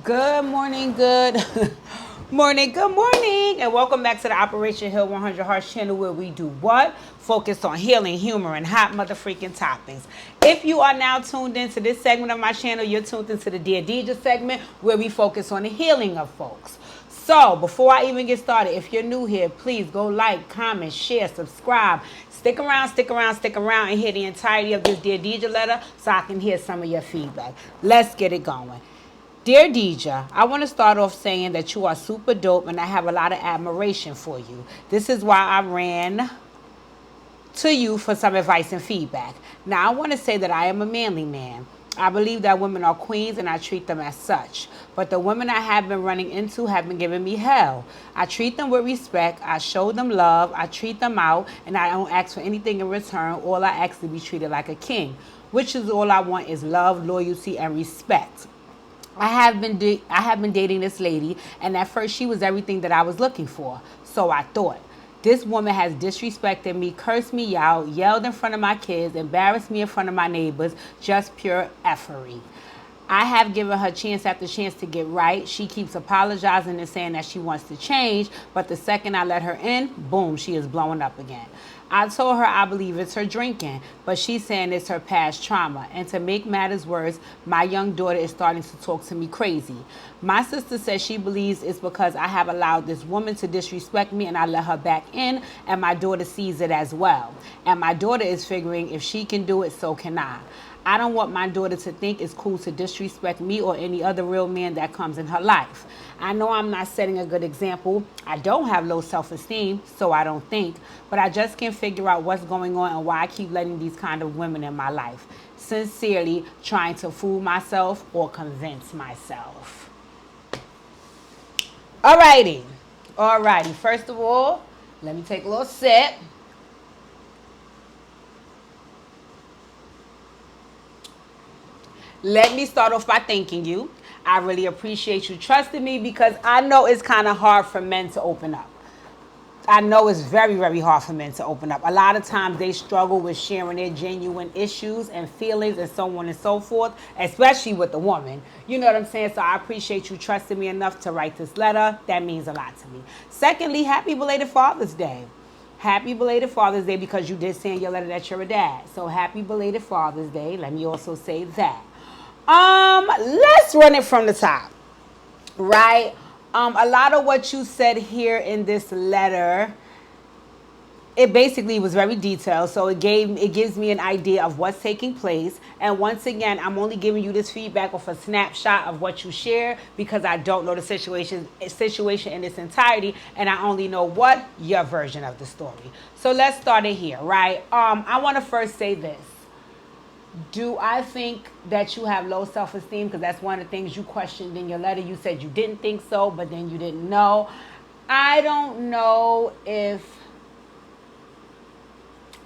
Good morning, good good morning, and welcome back to the Operation Hill 100 Hearts channel where we do what? Focus on healing, humor, and hot mother freaking topics. If you are now tuned into this segment of my channel, you're tuned into the Dear Deidre segment where we focus on the healing of folks. So, before I even get started, if you're new here, please go like, comment, share, subscribe. Stick around, and hear the entirety of this Dear Deidre letter so I can hear some of your feedback. Let's get it going. Dear Deidre, I want to start off saying that you are super dope and I have a lot of admiration for you. This is why I ran to you for some advice and feedback. Now, I want to say that I am a manly man. I believe that women are queens and I treat them as such. But the women I have been running into have been giving me hell. I treat them with respect, I show them love, I treat them out, and I don't ask for anything in return. All I ask to be treated like a king, which is all I want is love, loyalty, and respect. I have been dating this lady, and at first she was everything that I was looking for. So I thought. This woman has disrespected me, cursed me out, yelled in front of my kids, embarrassed me in front of my neighbors, just pure effery. I have given her chance after chance to get right. She keeps apologizing and saying that she wants to change, but the second I let her in, boom, she is blowing up again. I told her I believe it's her drinking, but she's saying it's her past trauma. And to make matters worse, my young daughter is starting to talk to me crazy. My sister says she believes it's because I have allowed this woman to disrespect me and I let her back in, and my daughter sees it as well. And my daughter is figuring if she can do it, so can I. I don't want my daughter to think it's cool to disrespect me or any other real man that comes in her life. I know I'm not setting a good example. I don't have low self-esteem, so I don't think. But I just can't figure out what's going on and why I keep letting these kind of women in my life. Sincerely, trying to fool myself or convince myself. Alrighty. First of all, let me take a little sip. Let me start off by thanking you. I really appreciate you trusting me because I know it's kind of hard for men to open up. I know it's very, very hard for men to open up. A lot of times they struggle with sharing their genuine issues and feelings and so on and so forth, especially with the woman. You know what I'm saying? So I appreciate you trusting me enough to write this letter. That means a lot to me. Secondly, happy belated Father's Day. Happy belated Father's Day because you did say in your letter that you're a dad. So happy belated Father's Day. Let me also say that. Let's run it from the top, right? A lot of what you said here in this letter, it basically was very detailed, so it gives me an idea of what's taking place. And once again, I'm only giving you this feedback of a snapshot of what you share because I don't know the situation in its entirety, and I only know what your version of the story. So let's start it here, right? I want to first say this. Do I think that you have low self-esteem? Because that's one of the things you questioned in your letter. You said you didn't think so, but then you didn't know. I don't know if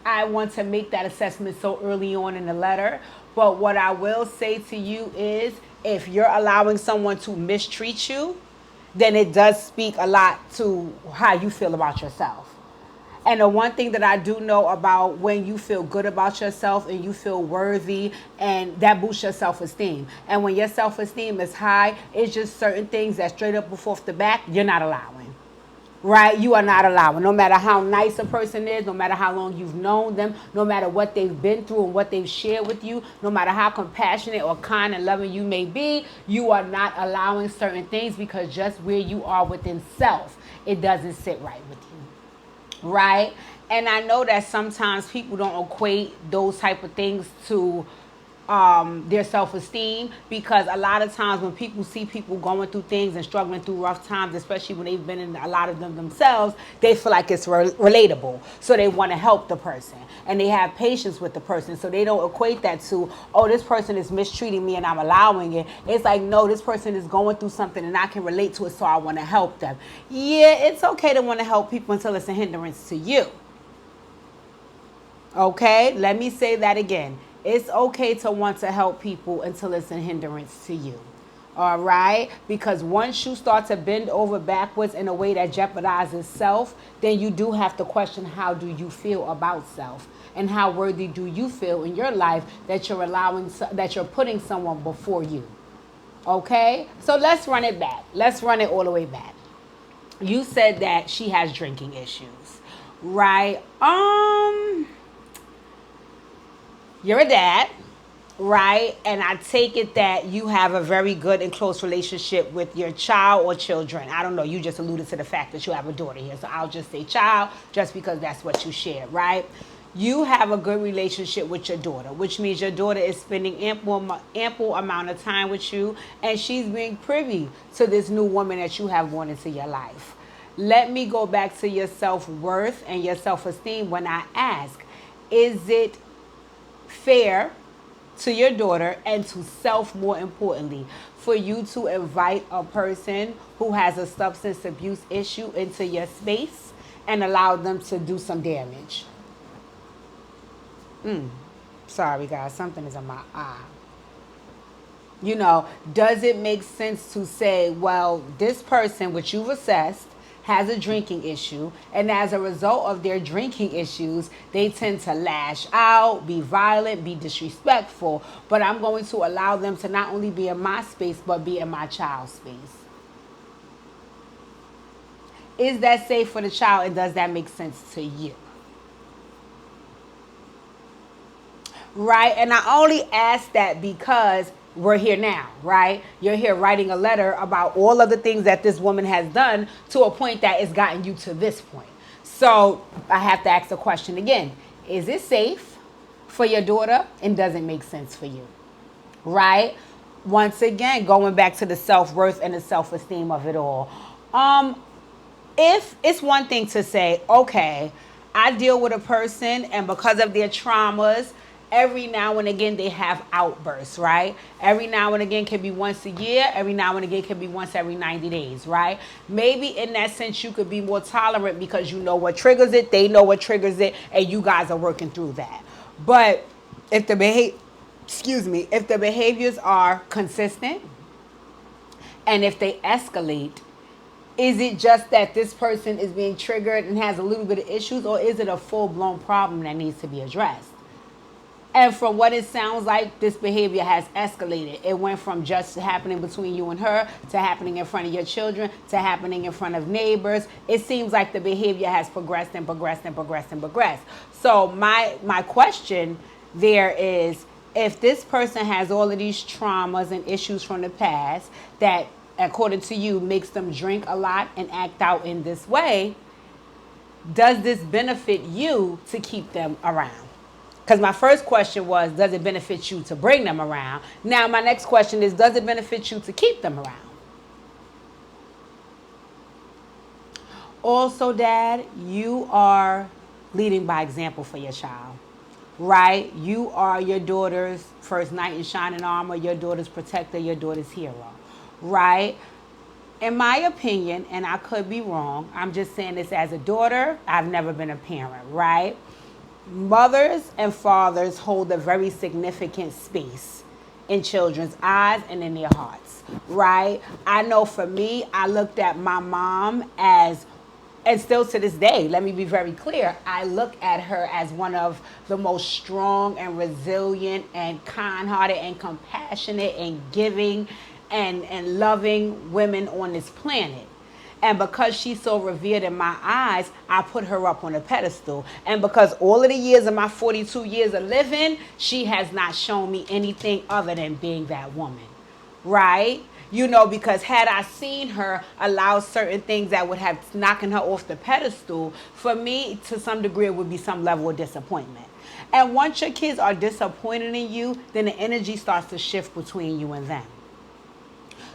I want to make that assessment so early on in the letter. But what I will say to you is if you're allowing someone to mistreat you, then it does speak a lot to how you feel about yourself. And the one thing that I do know about when you feel good about yourself and you feel worthy, and that boosts your self-esteem. And when your self-esteem is high, it's just certain things that straight up before the back, you're not allowing. Right? You are not allowing. No matter how nice a person is, no matter how long you've known them, no matter what they've been through and what they've shared with you, no matter how compassionate or kind and loving you may be, you are not allowing certain things because just where you are within self, it doesn't sit right with you. Right? And I know that sometimes people don't equate those type of things to their self-esteem, because a lot of times when people see people going through things and struggling through rough times, especially when they've been in a lot of them themselves, they feel like it's relatable. So they want to help the person and they have patience with the person. So they don't equate that to, oh, this person is mistreating me and I'm allowing it. It's like, no, this person is going through something and I can relate to it, so I want to help them. Yeah, it's okay to want to help people until it's a hindrance to you. Okay, let me say that again. It's okay to want to help people until it's a hindrance to you. All right? Because once you start to bend over backwards in a way that jeopardizes self, then you do have to question, how do you feel about self? And how worthy do you feel in your life that you're putting someone before you? Okay? So let's run it back. Let's run it all the way back. You said that she has drinking issues, right? You're a dad, right? And I take it that you have a very good and close relationship with your child or children. I don't know. You just alluded to the fact that you have a daughter here. So I'll just say child just because that's what you shared, right? You have a good relationship with your daughter, which means your daughter is spending ample amount of time with you, and she's being privy to this new woman that you have brought into your life. Let me go back to your self-worth and your self-esteem when I ask, is it fair to your daughter and to self, more importantly, for you to invite a person who has a substance abuse issue into your space and allow them to do some damage? Sorry, guys, something is in my eye. Does it make sense to say, well, this person, which you've assessed, has a drinking issue, and as a result of their drinking issues, they tend to lash out, be violent, be disrespectful, but I'm going to allow them to not only be in my space, but be in my child's space? Is that safe for the child, and does that make sense to you? Right? And I only ask that because we're here now, right? You're here writing a letter about all of the things that this woman has done to a point that it's gotten you to this point. So I have to ask the question again. Is it safe for your daughter, and does it make sense for you? Right? Once again, going back to the self-worth and the self-esteem of it all. If it's one thing to say, okay, I deal with a person, and because of their traumas, every now and again they have outbursts, right? Every now and again can be once a year. Every now and again can be once every 90 days, right? Maybe in that sense you could be more tolerant because you know what triggers it, they know what triggers it, and you guys are working through that. But if the behaviors are consistent and if they escalate, is it just that this person is being triggered and has a little bit of issues, or is it a full-blown problem that needs to be addressed? And from what it sounds like, this behavior has escalated. It went from just happening between you and her to happening in front of your children to happening in front of neighbors. It seems like the behavior has progressed and progressed and progressed and progressed. So my question there is, if this person has all of these traumas and issues from the past that, according to you, makes them drink a lot and act out in this way, does this benefit you to keep them around? Because my first question was, does it benefit you to bring them around? Now, my next question is, does it benefit you to keep them around? Also, Dad, you are leading by example for your child, right? You are your daughter's first knight in shining armor, your daughter's protector, your daughter's hero, right? In my opinion, and I could be wrong, I'm just saying this as a daughter, I've never been a parent, right? Mothers and fathers hold a very significant space in children's eyes and in their hearts, right? I know for me, I looked at my mom as, and still to this day, let me be very clear, I look at her as one of the most strong and resilient and kind-hearted and compassionate and giving and loving women on this planet. And because she's so revered in my eyes, I put her up on a pedestal. And because all of the years of my 42 years of living, she has not shown me anything other than being that woman, right? Because had I seen her allow certain things that would have knocking her off the pedestal, for me, to some degree, it would be some level of disappointment. And once your kids are disappointed in you, then the energy starts to shift between you and them.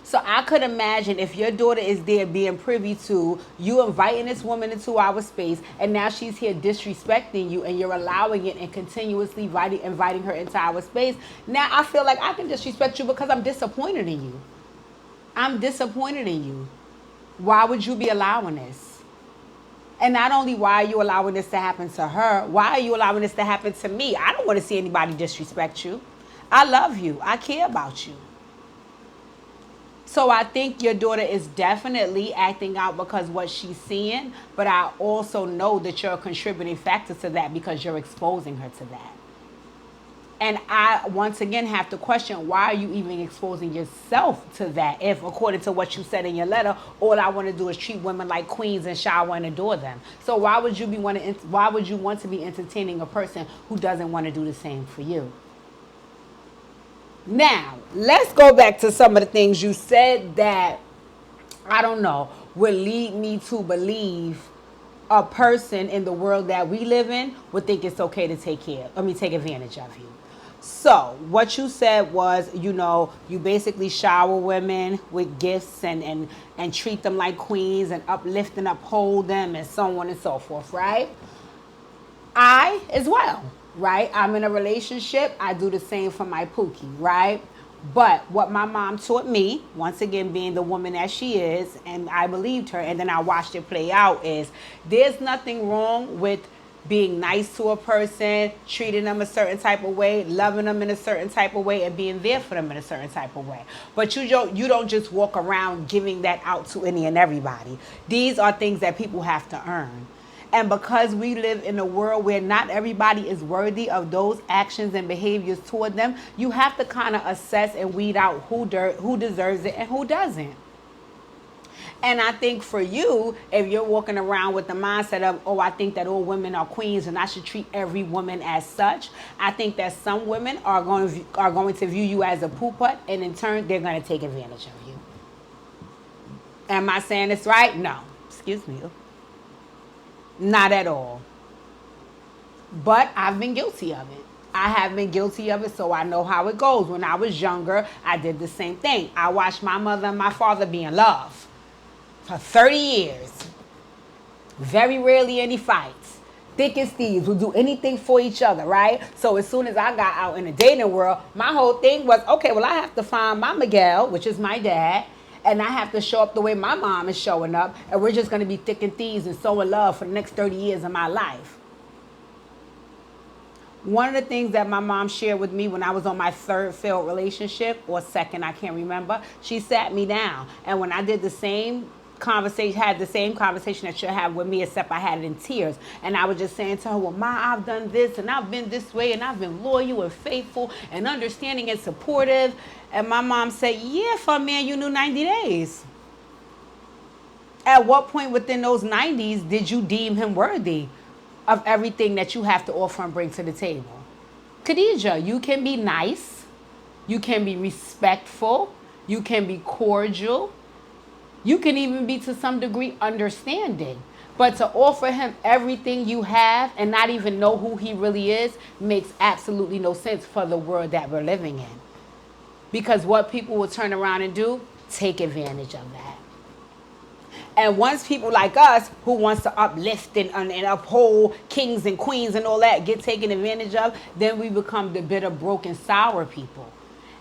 So I could imagine if your daughter is there being privy to you inviting this woman into our space, and now she's here disrespecting you, and you're allowing it and continuously inviting her into our space. Now I feel like I can disrespect you because I'm disappointed in you. I'm disappointed in you. Why would you be allowing this? And not only why are you allowing this to happen to her, why are you allowing this to happen to me? I don't want to see anybody disrespect you. I love you. I care about you. So I think your daughter is definitely acting out because what she's seeing, but I also know that you're a contributing factor to that because you're exposing her to that. And I, once again, have to question, why are you even exposing yourself to that if, according to what you said in your letter, all I want to do is treat women like queens and shower and adore them? So why would you why would you want to be entertaining a person who doesn't want to do the same for you? Now, let's go back to some of the things you said that, I don't know, would lead me to believe a person in the world that we live in would think it's okay to take advantage of you. So what you said was, you basically shower women with gifts and treat them like queens and uplift and uphold them and so on and so forth, right? I as well, right? I'm in a relationship. I do the same for my Pookie, right? But what my mom taught me, once again being the woman that she is, and I believed her, and then I watched it play out, is there's nothing wrong with being nice to a person, treating them a certain type of way, loving them in a certain type of way, and being there for them in a certain type of way. But you don't just walk around giving that out to any and everybody. These are things that people have to earn. And because we live in a world where not everybody is worthy of those actions and behaviors toward them, you have to kind of assess and weed out who deserves it and who doesn't. And I think for you, if you're walking around with the mindset of, I think that all women are queens and I should treat every woman as such, I think that some women are going to view you as a poo-putt, and in turn, they're going to take advantage of you. Am I saying this right? No. Excuse me. Not at all. But I've been guilty of it. I have been guilty of it, so I know how it goes. When I was younger, I did the same thing. I watched my mother and my father be in love for 30 years. Very rarely any fights. Thick as thieves, would do anything for each other, right? So as soon as I got out in the dating world, my whole thing was, okay, well, I have to find my Miguel, which is my dad, and I have to show up the way my mom is showing up, and we're just going to be thick and thieves and so in love for the next 30 years of my life. One of the things that my mom shared with me when I was on my third failed relationship, or second, I can't remember, she sat me down. And when I did the same conversation, had the same conversation that she'll have with me, except I had it in tears. And I was just saying to her, well, Ma, I've done this, and I've been this way, and I've been loyal and faithful and understanding and supportive. And my mom said, yeah, for a man you knew 90 days. At what point within those 90s did you deem him worthy of everything that you have to offer and bring to the table? Khadijah, you can be nice, you can be respectful, you can be cordial, you can even be to some degree understanding. But to offer him everything you have and not even know who he really is makes absolutely no sense for the world that we're living in. Because what people will turn around and do, take advantage of that. And once people like us, who wants to uplift and uphold kings and queens and all that, get taken advantage of, then we become the bitter, broken, sour people.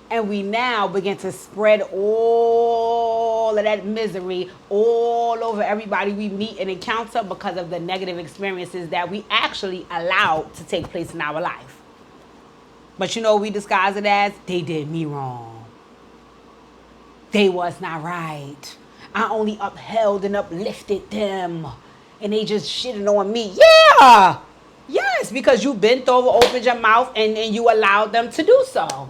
And we now begin to spread all of that misery all over everybody we meet and encounter because of the negative experiences that we actually allowed to take place in our life. But we disguise it as, they did me wrong. They was not right. I only upheld and uplifted them. And they just shitting on me. Yeah! Yes, because you bent over, opened your mouth, and you allowed them to do so.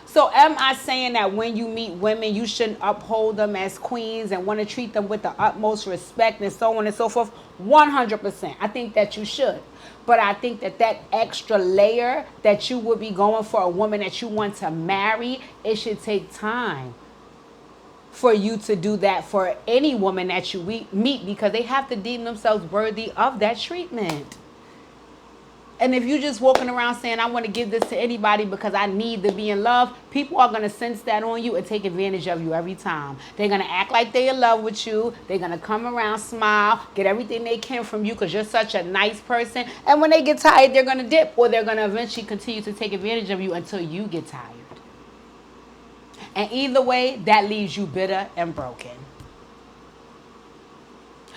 So am I saying that when you meet women, you shouldn't uphold them as queens and want to treat them with the utmost respect and so on and so forth? 100%. I think that you should. But I think that extra layer that you would be going for a woman that you want to marry, it should take time for you to do that for any woman that you meet, because they have to deem themselves worthy of that treatment. And if you're just walking around saying, I want to give this to anybody because I need to be in love, people are going to sense that on you and take advantage of you every time. They're going to act like they're in love with you. They're going to come around, smile, get everything they can from you because you're such a nice person. And when they get tired, they're going to dip, or they're going to eventually continue to take advantage of you until you get tired. And either way, that leaves you bitter and broken.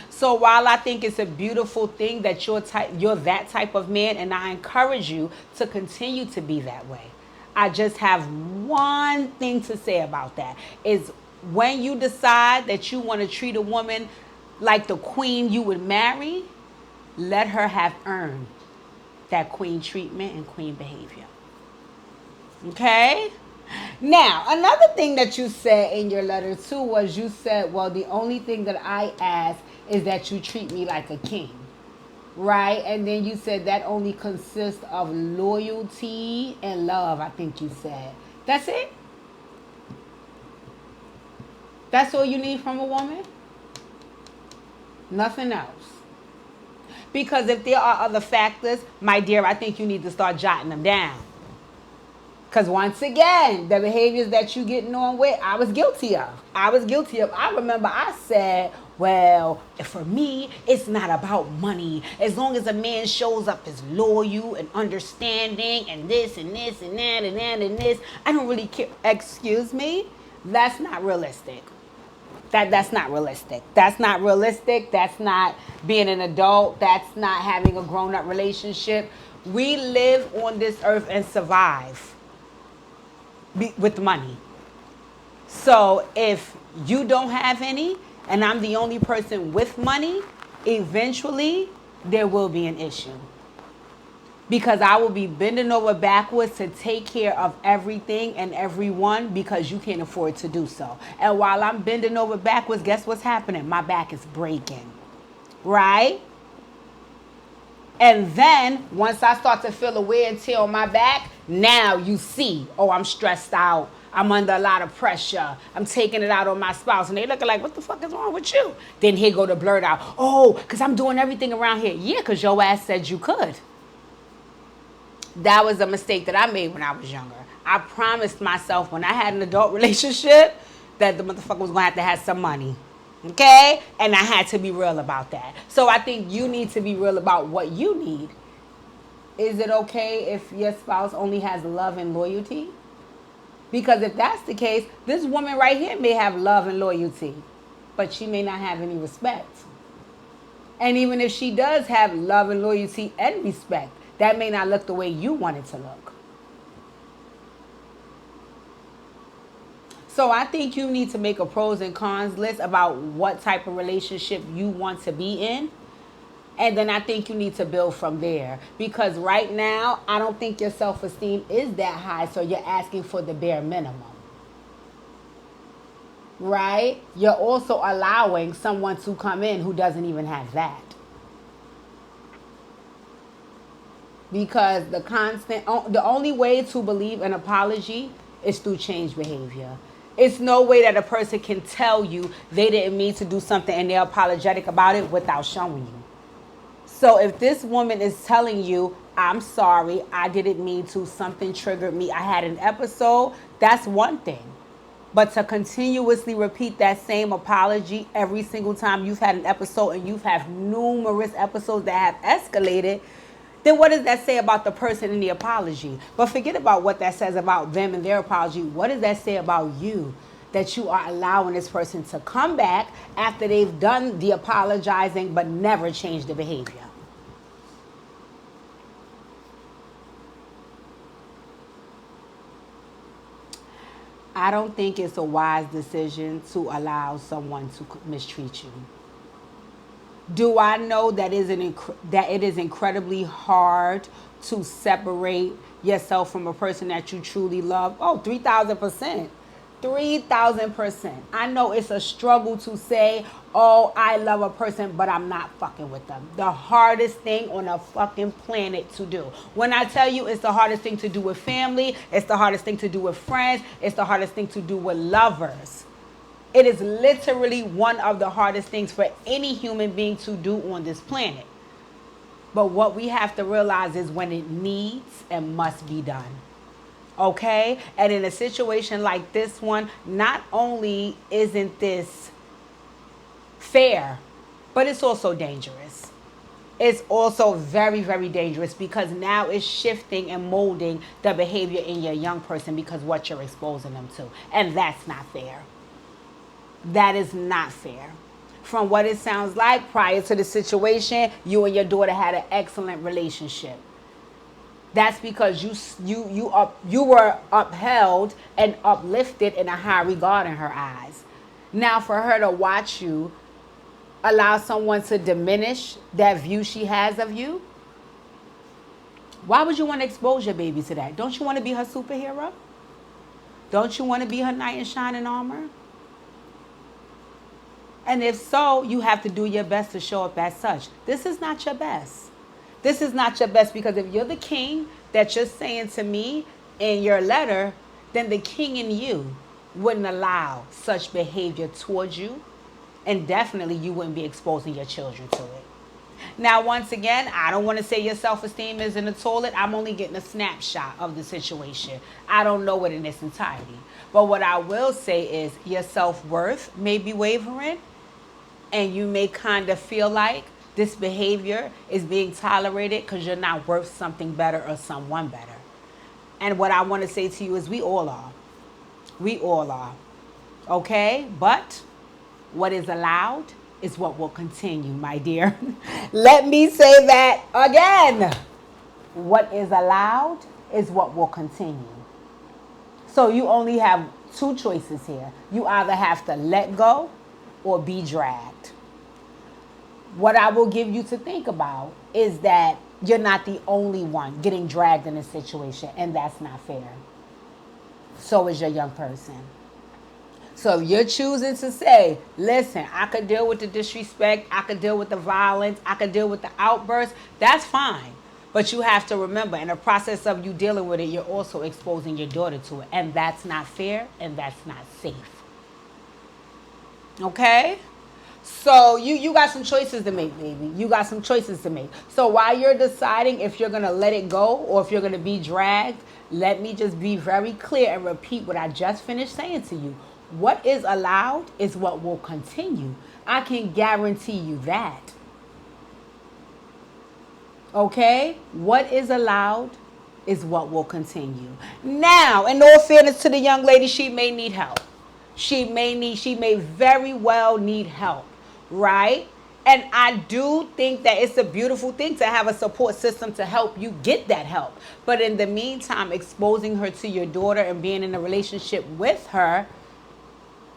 So while I think it's a beautiful thing that you're that type of man, and I encourage you to continue to be that way, I just have one thing to say about that, is when you decide that you want to treat a woman like the queen you would marry, let her have earned that queen treatment and queen behavior. Okay? Now, another thing that you said in your letter too was you said, well, the only thing that I ask is that you treat me like a king. Right? And then you said that only consists of loyalty and love, I think you said. That's it? That's all you need from a woman? Nothing else. Because if there are other factors, my dear, I think you need to start jotting them down. Because once again, the behaviors that you getting on with, I was guilty of. I remember I said, well, for me, it's not about money. As long as a man shows up as loyal and understanding and this and this and that and that and this, I don't really care. Excuse me? That's not realistic. That's not realistic. That's not realistic. That's not being an adult. That's not having a grown-up relationship. We live on this earth and survive with money. So if you don't have any and I'm the only person with money, eventually there will be an issue. Because I will be bending over backwards to take care of everything and everyone because you can't afford to do so. And while I'm bending over backwards, guess what's happening? My back is breaking. Right? And then once I start to feel a wear and tear on my back, now you see, oh, I'm stressed out. I'm under a lot of pressure. I'm taking it out on my spouse. And they looking like, what the fuck is wrong with you? Then here go the blurt out. Oh, because I'm doing everything around here. Yeah, because your ass said you could. That was a mistake that I made when I was younger. I promised myself when I had an adult relationship that the motherfucker was going to have some money. Okay? And I had to be real about that. So I think you need to be real about what you need. Is it okay if your spouse only has love and loyalty? Because if that's the case, this woman right here may have love and loyalty, but she may not have any respect. And even if she does have love and loyalty and respect, that may not look the way you want it to look. So I think you need to make a pros and cons list about what type of relationship you want to be in. And then I think you need to build from there. Because right now, I don't think your self-esteem is that high, so you're asking for the bare minimum. Right? You're also allowing someone to come in who doesn't even have that. Because the only way to believe an apology is through change behavior. It's no way that a person can tell you they didn't mean to do something and they're apologetic about it without showing you. So if this woman is telling you, I'm sorry, I didn't mean to, something triggered me, I had an episode, that's one thing. But to continuously repeat that same apology every single time you've had an episode, and you've had numerous episodes that have escalated, then what does that say about the person in the apology? But forget about what that says about them and their apology. What does that say about you? That you are allowing this person to come back after they've done the apologizing but never changed the behavior. I don't think it's a wise decision to allow someone to mistreat you. Do I know that it is incredibly hard to separate yourself from a person that you truly love? Oh, 3,000%. 3,000%. I know it's a struggle to say, oh, I love a person, but I'm not fucking with them. The hardest thing on a fucking planet to do. When I tell you it's the hardest thing to do with family, it's the hardest thing to do with friends, it's the hardest thing to do with lovers. It is literally one of the hardest things for any human being to do on this planet. But what we have to realize is when it needs and must be done. Okay? And in a situation like this one, not only isn't this fair, but it's also dangerous. It's also very, very dangerous because now it's shifting and molding the behavior in your young person because what you're exposing them to. And that's not fair. That is not fair. From what it sounds like, prior to the situation, you and your daughter had an excellent relationship. That's because you were upheld and uplifted in a high regard in her eyes. Now for her to watch you allow someone to diminish that view she has of you, Why would you want to expose your baby to that? Don't you want to be her superhero? Don't you want to be her knight in shining armor? And if so, you have to do your best to show up as such. This is not your best. This is not your best, because if you're the king that you're saying to me in your letter, then the king in you wouldn't allow such behavior towards you, and definitely you wouldn't be exposing your children to it. Now, once again, I don't want to say your self-esteem is in the toilet. I'm only getting a snapshot of the situation. I don't know it in its entirety. But what I will say is your self-worth may be wavering, and you may kind of feel like this behavior is being tolerated because you're not worth something better or someone better. And what I want to say to you is we all are. We all are. Okay? But what is allowed is what will continue, my dear. Let me say that again. What is allowed is what will continue. So you only have two choices here. You either have to let go or be dragged. What I will give you to think about is that you're not the only one getting dragged in a situation, and that's not fair. So is your young person. So you're choosing to say, listen, I could deal with the disrespect, I could deal with the violence, I could deal with the outbursts. That's fine. But you have to remember, in the process of you dealing with it, you're also exposing your daughter to it. And that's not fair, and that's not safe. Okay? So you got some choices to make, baby. You got some choices to make. So while you're deciding if you're going to let it go or if you're going to be dragged, let me just be very clear and repeat what I just finished saying to you. What is allowed is what will continue. I can guarantee you that. Okay? What is allowed is what will continue. Now, in all fairness to the young lady, she may need help. She may very well need help, right? And I do think that it's a beautiful thing to have a support system to help you get that help. But in the meantime, exposing her to your daughter and being in a relationship with her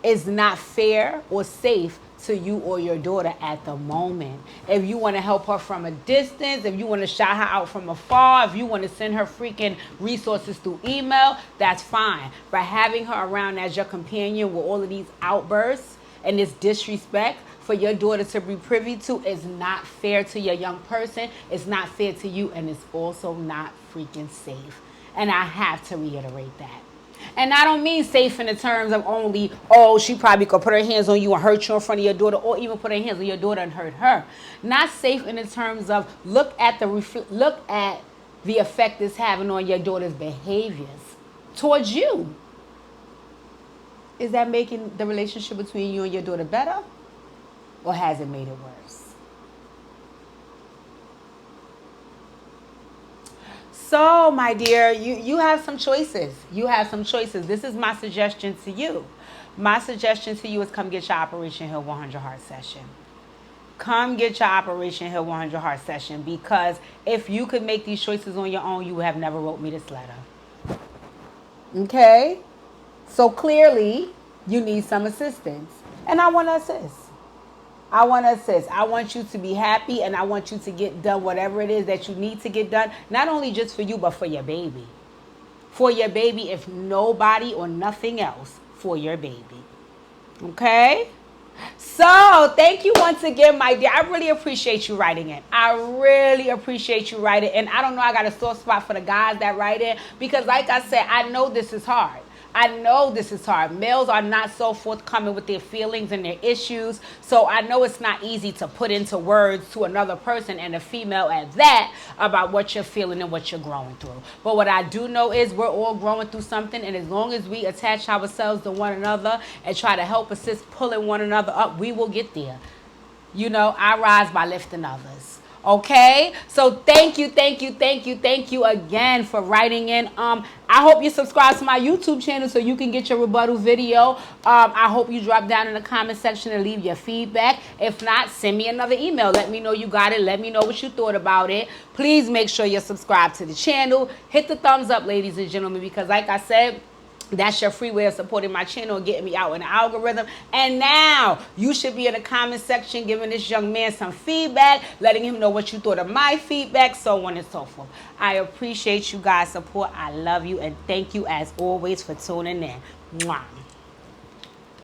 is not fair or safe to you or your daughter at the moment. If you want to help her from a distance, if you want to shout her out from afar, if you want to send her freaking resources through email, that's fine. But having her around as your companion with all of these outbursts and this disrespect for your daughter to be privy to is not fair to your young person. It's not fair to you, and it's also not freaking safe. And I have to reiterate that. And I don't mean safe in the terms of only, oh, she probably could put her hands on you and hurt you in front of your daughter, or even put her hands on your daughter and hurt her. Not safe in the terms of look at the effect it's having on your daughter's behaviors towards you. Is that making the relationship between you and your daughter better, or has it made it worse? So, my dear, you have some choices. You have some choices. This is my suggestion to you. My suggestion to you is come get your Operation Heal 100 Heart session. Come get your Operation Heal 100 Heart session, because if you could make these choices on your own, you would have never wrote me this letter. Okay? So clearly, you need some assistance. And I want to assist. I want to assist. I want you to be happy, and I want you to get done whatever it is that you need to get done, not only just for you, but for your baby. For your baby, if nobody or nothing else, for your baby. Okay? So, thank you once again, my dear. I really appreciate you writing in. I really appreciate you writing in. I don't know, I got a sore spot for the guys that write in, because like I said, I know this is hard. I know this is hard. Males are not so forthcoming with their feelings and their issues. So I know it's not easy to put into words to another person, and a female at that, about what you're feeling and what you're growing through. But what I do know is we're all growing through something. And as long as we attach ourselves to one another and try to help assist pulling one another up, we will get there. You know, I rise by lifting others. Okay, so thank you again for writing in. I hope you subscribe to my YouTube channel so you can get your rebuttal video. I hope you drop down in the comment section and leave your feedback. If not, send me another email. Let me know you got it. Let me know what you thought about it. Please make sure you're subscribed to the channel. Hit the thumbs up, ladies and gentlemen, because like I said, That's your free way of supporting my channel and getting me out in the algorithm. And now you should be in the comment section giving this young man some feedback, letting him know what you thought of my feedback, so on and so forth. I appreciate you guys' support. I love you and thank you as always for tuning in. Mwah.